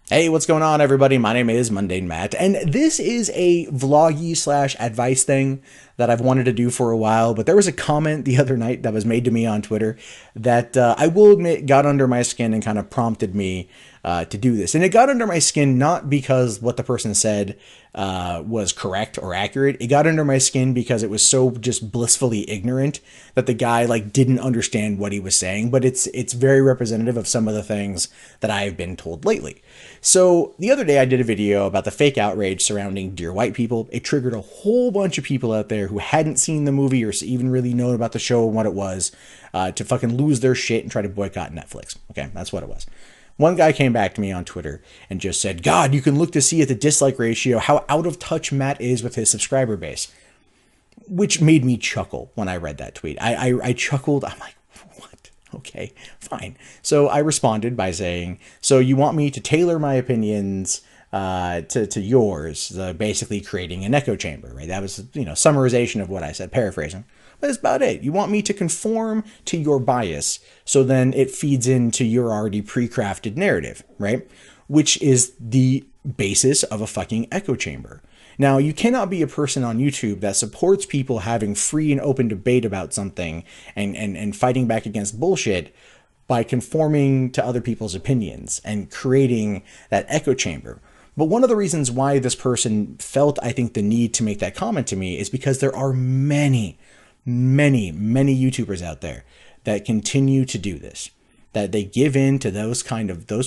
Hey, what's going on, everybody? My name is Mundane Matt, and this is a vloggy slash advice thing that I've wanted to do for a while. But there was a comment the other night that was made to me on Twitter that I will admit got under my skin and kind of prompted me to do this. And it got under my skin not because what the person said was correct or accurate. It got under my skin because it was so just blissfully ignorant that the guy like didn't understand what he was saying. But it's very representative of some of the things that I've been told lately. So the other day I did a video about the fake outrage surrounding Dear White People. It triggered a whole bunch of people out there who hadn't seen the movie or even really known about the show and what it was to fucking lose their shit and try to boycott Netflix. Okay, that's what it was. One guy came back to me on Twitter and just said, God, you can look to see at the dislike ratio how out of touch Matt is with his subscriber base. Which made me chuckle when I read that tweet. I chuckled. I'm like, what? Okay, fine. So I responded by saying, so you want me to tailor my opinions to yours, basically creating an echo chamber, right? That was, summarization of what I said, paraphrasing. But that's about it. You want me to conform to your bias, so then it feeds into your already pre-crafted narrative, right? Which is the basis of a fucking echo chamber. Now, you cannot be a person on YouTube that supports people having free and open debate about something and fighting back against bullshit by conforming to other people's opinions and creating that echo chamber. But one of the reasons why this person felt, I think, the need to make that comment to me is because there are many YouTubers out there that continue to do this. That they give in to those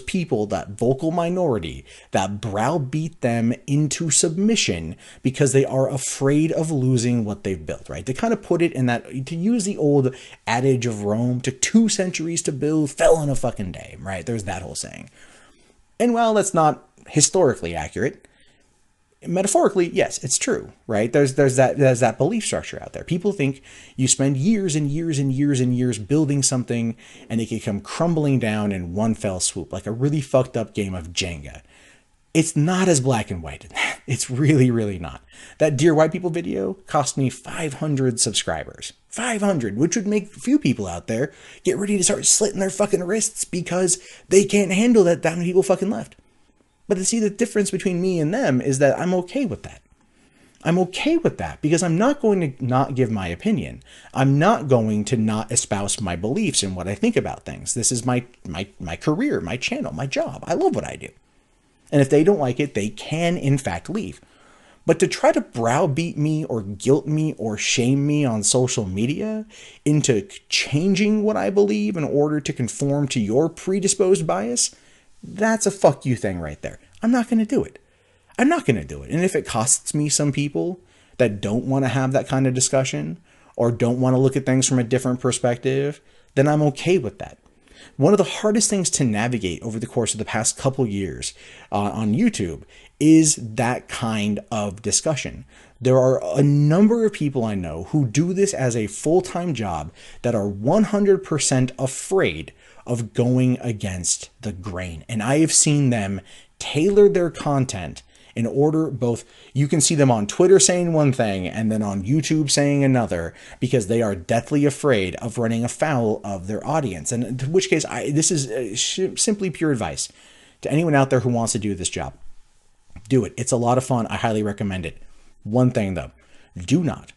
people, that vocal minority, that browbeat them into submission because they are afraid of losing what they've built, right? They kind of put it in that, to use the old adage of Rome, took 2 centuries to build, fell in a fucking day, right? There's that whole saying. And while that's not historically accurate, metaphorically, yes, it's true, right? There's that belief structure out there. People think you spend years and years and years and years building something and it can come crumbling down in one fell swoop, like a really fucked up game of Jenga. It's not as black and white. It's really, really not. That Dear White People video cost me 500 subscribers. 500, which would make a few people out there get ready to start slitting their fucking wrists because they can't handle that many people fucking left. But to see the difference between me and them is that I'm okay with that. I'm okay with that because I'm not going to not give my opinion. I'm not going to not espouse my beliefs and what I think about things. This is my career, my channel, my job. I love what I do. And if they don't like it, they can in fact leave. But to try to browbeat me or guilt me or shame me on social media into changing what I believe in order to conform to your predisposed bias, that's a fuck you thing right there. I'm not going to do it. I'm not going to do it. And if it costs me some people that don't want to have that kind of discussion or don't want to look at things from a different perspective, then I'm okay with that. One of the hardest things to navigate over the course of the past couple years on YouTube is that kind of discussion. There are a number of people I know who do this as a full-time job that are 100% afraid of going against the grain. And I have seen them tailor their content in order, both you can see them on Twitter saying one thing and then on YouTube saying another because they are deathly afraid of running afoul of their audience. And in which case, this is simply pure advice to anyone out there who wants to do this job. Do it. It's a lot of fun. I highly recommend it. One thing though, do not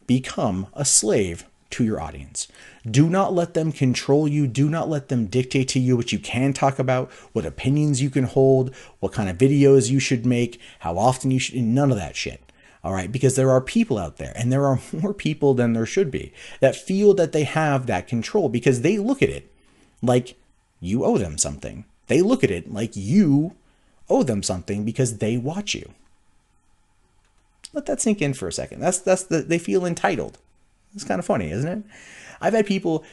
become a slave to your audience. Do not let them control you. Do not let them dictate to you what you can talk about, what opinions you can hold, what kind of videos you should make, how often you should, none of that shit. All right, because there are people out there, and there are more people than there should be, that feel that they have that control because they look at it like you owe them something. They look at it like you owe them something because they watch you. Let that sink in for a second. They feel entitled. It's kind of funny, isn't it? I've had people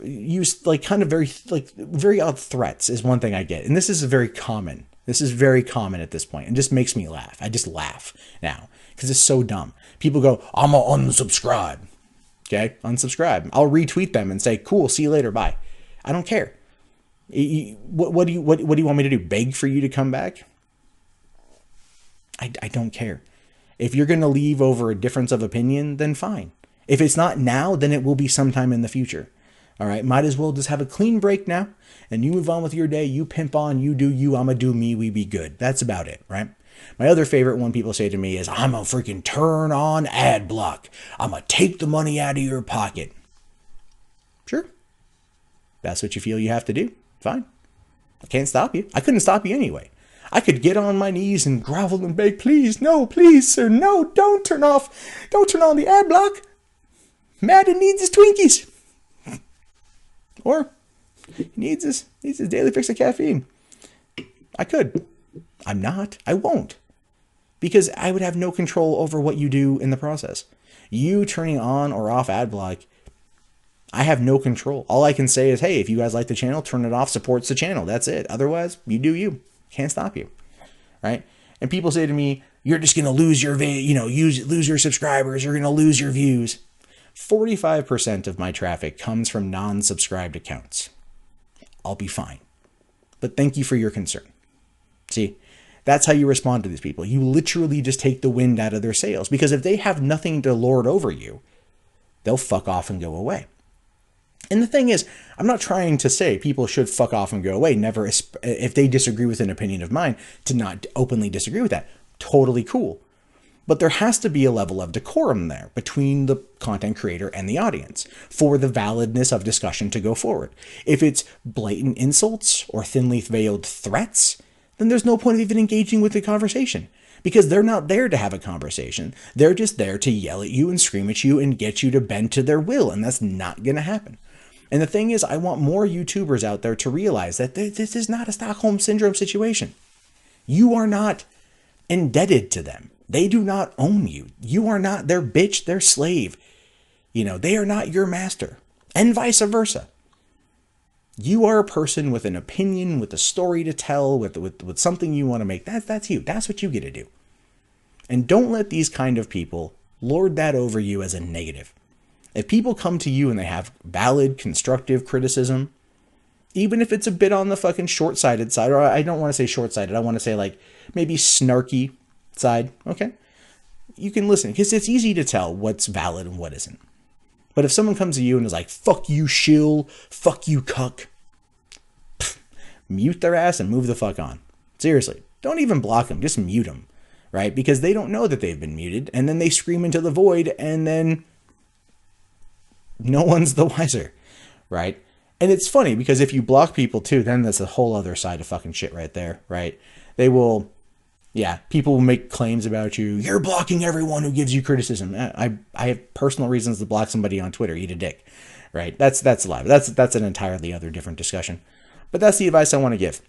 use very odd threats is one thing I get. And this is very common. This is very common at this point and just makes me laugh. I just laugh now because it's so dumb. People go, I'm going to unsubscribe. Okay, unsubscribe. I'll retweet them and say, cool, see you later, bye. I don't care. What do you want me to do? Beg for you to come back? I don't care. If you're going to leave over a difference of opinion, then fine. If it's not now, then it will be sometime in the future. All right, might as well just have a clean break now and you move on with your day. You pimp on, you do you, I'ma do me, we be good. That's about it, right? My other favorite one people say to me is, I'm a freaking turn on ad block. I'm gonna take the money out of your pocket. Sure. That's what you feel you have to do. Fine. I can't stop you. I couldn't stop you anyway. I could get on my knees and grovel and beg, please, no, please, sir, no, don't turn on the ad block. Madden needs his Twinkies. Or he needs his daily fix of caffeine. I could. I'm not. I won't. Because I would have no control over what you do in the process. You turning on or off ad block, I have no control. All I can say is, hey, if you guys like the channel, turn it off, supports the channel. That's it. Otherwise, you do you. Can't stop you. Right? And people say to me, you're just going to lose your lose your subscribers. You're going to lose your views. 45% of my traffic comes from non-subscribed accounts. I'll be fine. But thank you for your concern. See, that's how you respond to these people. You literally just take the wind out of their sails, because if they have nothing to lord over you, they'll fuck off and go away. And the thing is, I'm not trying to say people should fuck off and go away. Never, if they disagree with an opinion of mine, to not openly disagree with that. Totally cool. But there has to be a level of decorum there between the content creator and the audience for the validness of discussion to go forward. If it's blatant insults or thinly veiled threats, then there's no point of even engaging with the conversation, because they're not there to have a conversation. They're just there to yell at you and scream at you and get you to bend to their will, and that's not going to happen. And the thing is, I want more YouTubers out there to realize that this is not a Stockholm Syndrome situation. You are not indebted to them. They do not own you. You are not their bitch, their slave. They are not your master, and vice versa. You are a person with an opinion, with a story to tell, with something you want to make. That's you. That's what you get to do. And don't let these kind of people lord that over you as a negative. If people come to you and they have valid, constructive criticism, even if it's a bit on the fucking short-sighted side, or I don't want to say short-sighted, I want to say like maybe snarky side, okay? You can listen, because it's easy to tell what's valid and what isn't. But if someone comes to you and is like, fuck you shill, fuck you cuck, mute their ass and move the fuck on. Seriously, don't even block them, just mute them, right? Because they don't know that they've been muted, and then they scream into the void, and then no one's the wiser, right? And it's funny, because if you block people too, then that's a whole other side of fucking shit right there, right? They will... Yeah, people will make claims about you. You're blocking everyone who gives you criticism. I have personal reasons to block somebody on Twitter. Eat a dick, right? That's live. That's an entirely other different discussion. But that's the advice I want to give.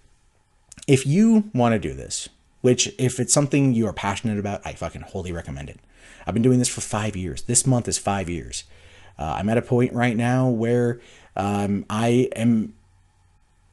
If you want to do this, which if it's something you are passionate about, I fucking wholly recommend it. I've been doing this for 5 years. This month is 5 years. I'm at a point right now where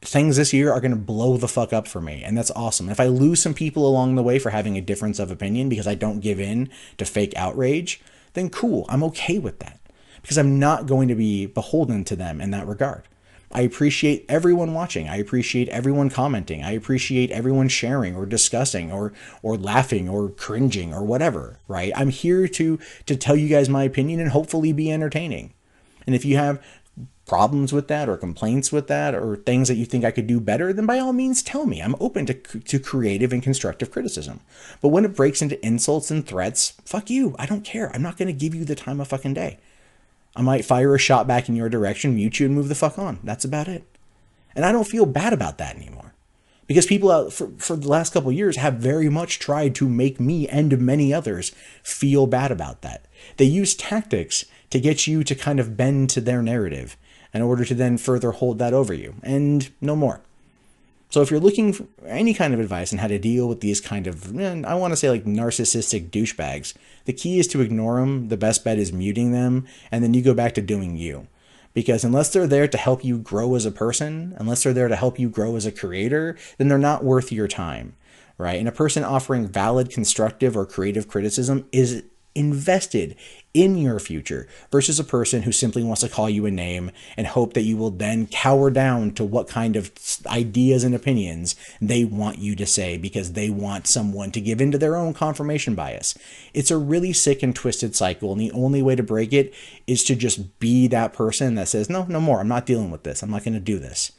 things this year are going to blow the fuck up for me, and that's awesome. If I lose some people along the way for having a difference of opinion because I don't give in to fake outrage, then cool, I'm okay with that, because I'm not going to be beholden to them in that regard. I appreciate everyone watching. I appreciate everyone commenting. I appreciate everyone sharing or discussing or laughing or cringing or whatever, right? I'm here to tell you guys my opinion and hopefully be entertaining. And if you have problems with that or complaints with that or things that you think I could do better, then by all means tell me. I'm open to creative and constructive criticism. But when it breaks into insults and threats, fuck you. I don't care. I'm not going to give you the time of fucking day. I might fire a shot back in your direction, mute you, and move the fuck on. That's about it. And I don't feel bad about that anymore. Because people out for the last couple of years have very much tried to make me and many others feel bad about that. They use tactics to get you to kind of bend to their narrative in order to then further hold that over you, and no more. So if you're looking for any kind of advice on how to deal with these kind of, I want to say like narcissistic douchebags, the key is to ignore them. The best bet is muting them, and then you go back to doing you. Because unless they're there to help you grow as a person, unless they're there to help you grow as a creator, then they're not worth your time, right? And a person offering valid, constructive, or creative criticism is invested in your future versus a person who simply wants to call you a name and hope that you will then cower down to what kind of ideas and opinions they want you to say because they want someone to give into their own confirmation bias. It's a really sick and twisted cycle, and the only way to break it is to just be that person that says, no, no more. I'm not dealing with this. I'm not going to do this.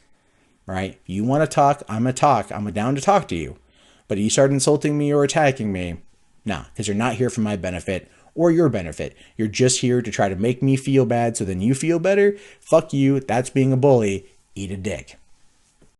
Right? You want to talk, I'm going to talk. I'm down to talk to you. But you start insulting me or attacking me, no, because you're not here for my benefit or your benefit. You're just here to try to make me feel bad so then you feel better. Fuck you. That's being a bully. Eat a dick.